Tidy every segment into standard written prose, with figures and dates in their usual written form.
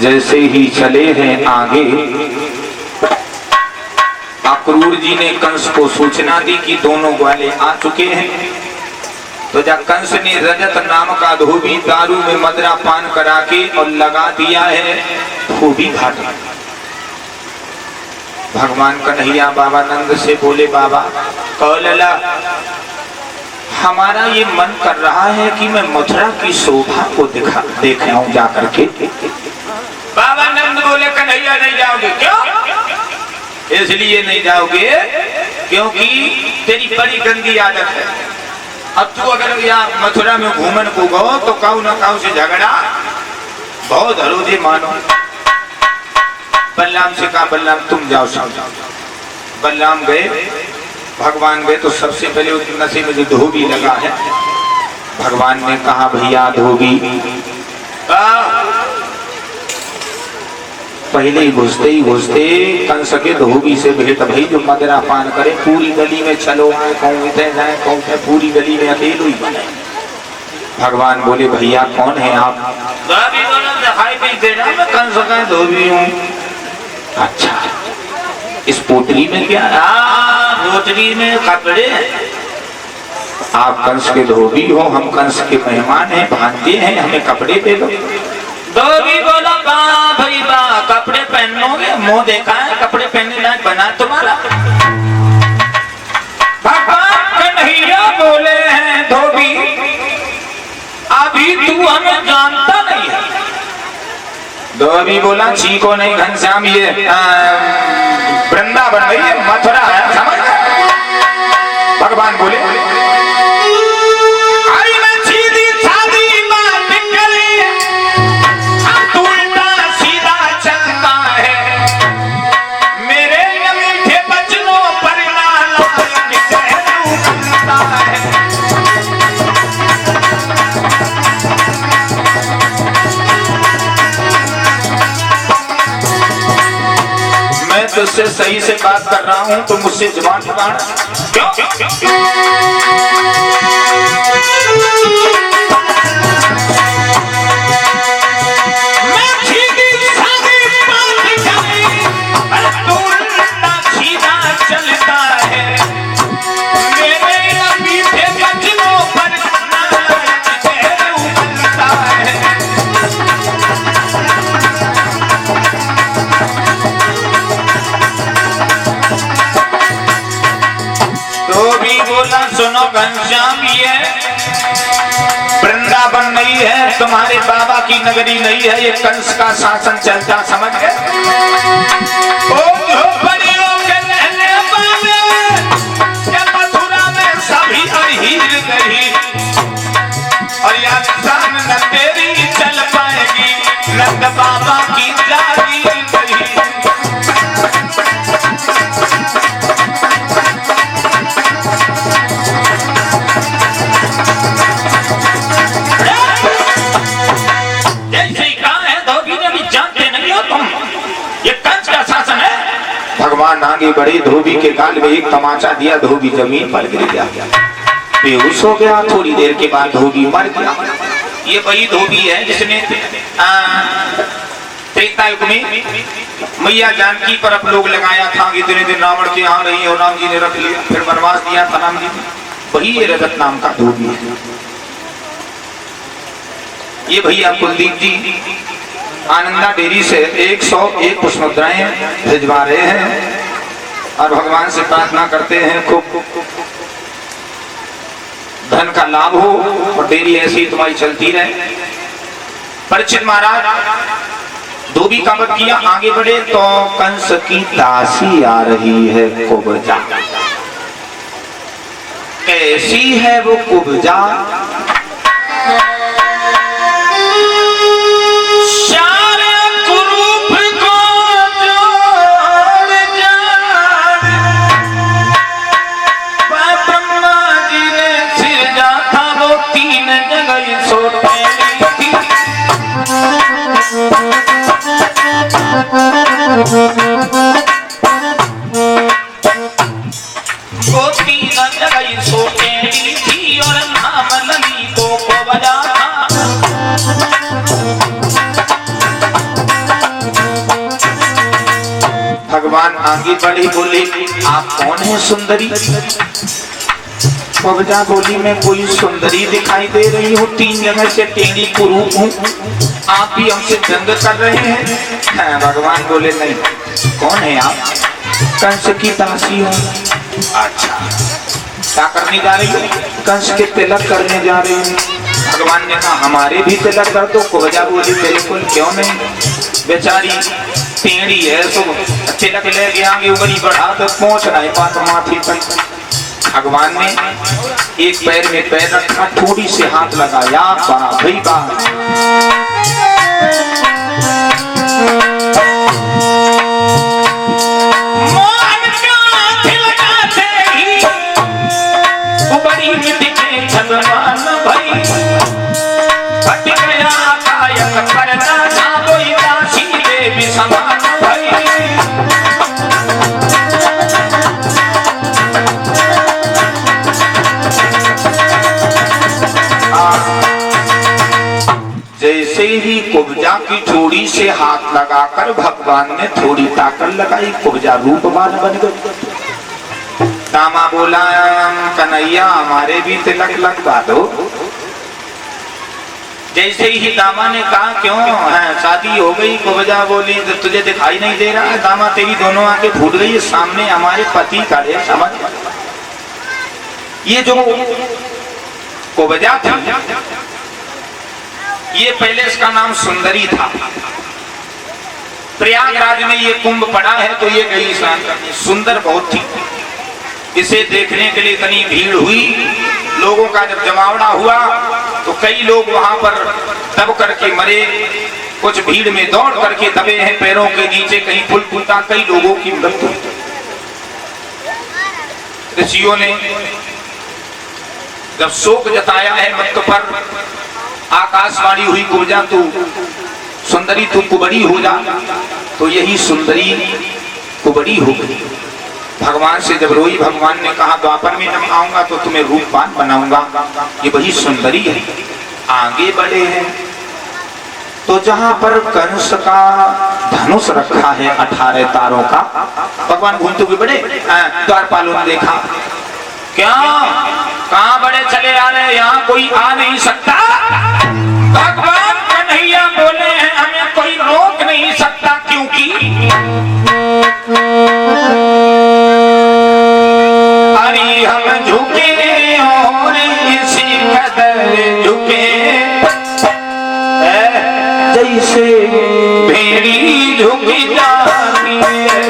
जैसे ही चले हैं आगे, अक्रूर जी ने कंस को सूचना दी कि दोनों ग्वाले आ चुके हैं। तो जब कंस ने रजत नाम का धोबी दारू में मदरा पान करा के और लगा दिया है धोबी घाट में। भगवान कन्हैया बाबा नंद से बोले, बाबा कौलला, हमारा ये मन कर रहा है कि मैं मथुरा की शोभा को देख आऊं जा करके। बाबा नंद बोले, कन्हैया नहीं जाओगे। क्यों? इसलिए नहीं जाओगे क्योंकि तेरी बड़ी गंदी आदत है। अब तू अगर यहाँ मथुरा में घूमन को गो तो काऊ न काऊ से झगड़ा बहुत हरोजे मानो। बलराम से कहा, बलराम तुम जाओ सब। बलराम गए, भगवान गए तो सबसे पहले उस नशे में जो धोबी लगा है, भगवान ने कहा, भैया धोबी। पहले ही घुसते कंस के धोबी से भेंट भई, जो मदरा पान करे पूरी गली में चलो आए, कहूँ इधर जाए कहूँ पूरी गली में अकेले ही बने। भगवान बोले, भैया कौन है आप? दिखाई नहीं दे रहा, मैं कंस का धोबी हूँ। अच्छा, इस पोटली में क्या? पोटली में कपड़े। आप कंस के धोबी हो, हम कंस के मेहमान हैं, भांजे हैं, हमें कपड़े दे दो। धोबी बोला, भाई बा, कपड़े पहनोगे? मुंह देखा है कपड़े पहनने लायक बना तुम्हारा? भगवान कन्हैया बोले हैं, धोबी अभी तू हमें जानता नहीं है। धोबी बोला, चीको नहीं घनश्याम, ये वृंदावन नहीं है, मथुरा है, समझ? भगवान बोले, तुझसे सही से बात कर रहा हूं तो मुझसे जुबान लड़ाना क्यों? चलता है मेरे मीठे बचनों पर उबलता है। सुनो घनश्याम, ये वृंदावन नहीं है, तुम्हारे बाबा की नगरी नहीं है, ये कंस का शासन चलता, समझ गए? झोपड़ियों के रहने वाले ये मथुरा में सभी अहीर गई, और या शान न तेरी चल पाएगी, नंद बाबा की जागी गई। भगवान आगे बढ़े, धोबी के गाल में एक तमाचा दिया, धोबी जमीन पर गिर गया, बेहोश हो गया। थोड़ी देर के बाद धोबी मर गया। ये वही धोबी है जिसने त्रेता युग में मैया जानकी पर अपलोग लगाया था। इतने दिन रावण के यहाँ रही और राम जी ने रख लिया, फिर वनवास दिया था राम जी ने। वही ये रजत नाम का धोबी है। ये भैया कुलदीप जी आनंदा डेरी से 101 पुष्पमुद्राएं भिजवा रहे हैं और भगवान से प्रार्थना करते हैं खूब धन का लाभ हो और डेरी ऐसी तुम्हारी चलती रहे। परीक्षित महाराज धोबी का वध किया, आगे बढ़े तो कंस की दासी आ रही है कुब्जा। कैसी है वो कुब्जा? गोपी न जगई सोतेली थी और नाम ललिता। भगवान आगे बढ़े, बोले आप कौन है सुंदरी? कुब्जा बोली मैं कोई सुंदरी दिखाई दे रही हूँ, 3 जगह से टेढ़ी कुरूप हूँ, आप भी हमसे जंग कर रहे हैं। भगवान बोले नहीं, कौन है आप? कंस की दासी हूँ। अच्छा, क्या करने जा रही हो? कंस के तिलक करने जा रही हूँ। भगवान ने कहा हमारे भी तिलक कर दो। कुब्जा बोली बिल्कुल, क्यों नहीं, बेचारी टेढ़ी है तो तिलक ले गया आगे ऊपरी बढ़ा तो पहुंच रहा है पात माथी तक। भगवान ने एक पैर में पैर रखा, थोड़ी से हाथ लगाया, वाह भाई वाह। जैसे ही कुब्जा की चोरी से हाथ लगाकर भगवान ने थोड़ी ताकत लगाई, कुब्जा रूपवान बन गई। दामा बोला कन्हैया हमारे भी तिलक लगवा दो। जैसे ही दामा ने कहा क्यों है, शादी हो गई? कुब्जा बोली तुझे दिखाई नहीं दे रहा है? दामा तेरी दोनों आंखें फूट गई, सामने हमारे पति खड़े, समझ। ये जो कुब्जा थी ये पहले इसका नाम सुंदरी था। प्रयागराज में ये कुंभ पड़ा है तो ये गई सुंदर बहुत थी। इसे देखने के लिए इतनी भीड़ हुई, लोगों का जब जमावड़ा हुआ तो कई लोग वहां पर दब करके मरे, कुछ भीड़ में दौड़ करके दबे हैं पैरों के नीचे, कहीं फुल फूटा, कई लोगों की मृत्यु। ऋषियों ने जब शोक जताया है मृत्यु पर, आकाशवाणी हुई कुब्जा तू सुंदरी तू कुबड़ी हो जा, तो यही सुंदरी कुबड़ी हो गई। भगवान से जब रोई, भगवान ने कहा द्वापर में जब आऊंगा तो तुम्हें रूपवान बनाऊंगा। ये वही सुंदरी है। आगे बढ़े हैं तो जहां पर कंस का धनुष रखा है 18 तारों का, भगवान घूमते हुए बड़े द्वारपालों ने देखा, क्या कहां बड़े चले आ रहे, यहाँ कोई आ नहीं सकता। भगवान कन्हैया बोले हैं हमें कोई रोक नहीं सकता, क्योंकि अरे हम झुके और इसी कदर झुके, जैसे भेड़ी झुकी जाती है।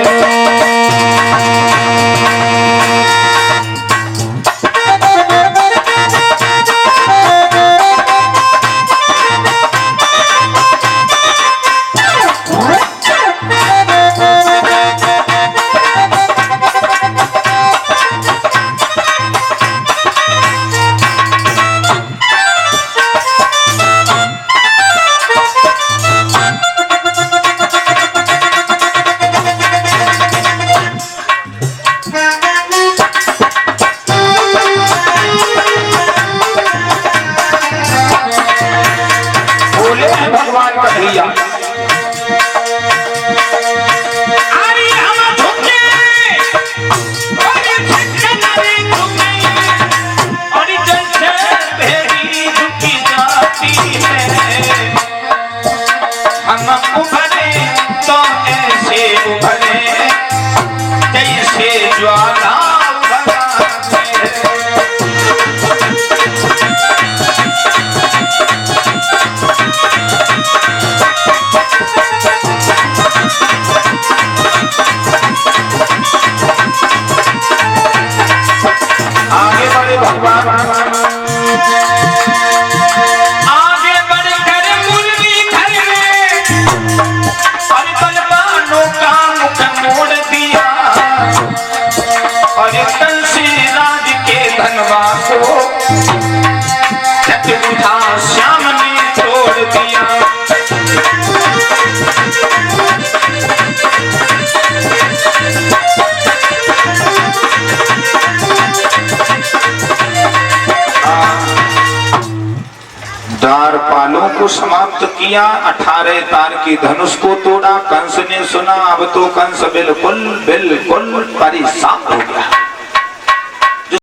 द्वारपालों को समाप्त किया, 18 तार के धनुष को तोड़ा। कंस ने सुना, अब तो कंस बिल्कुल बिल्कुल परेशान हो गया।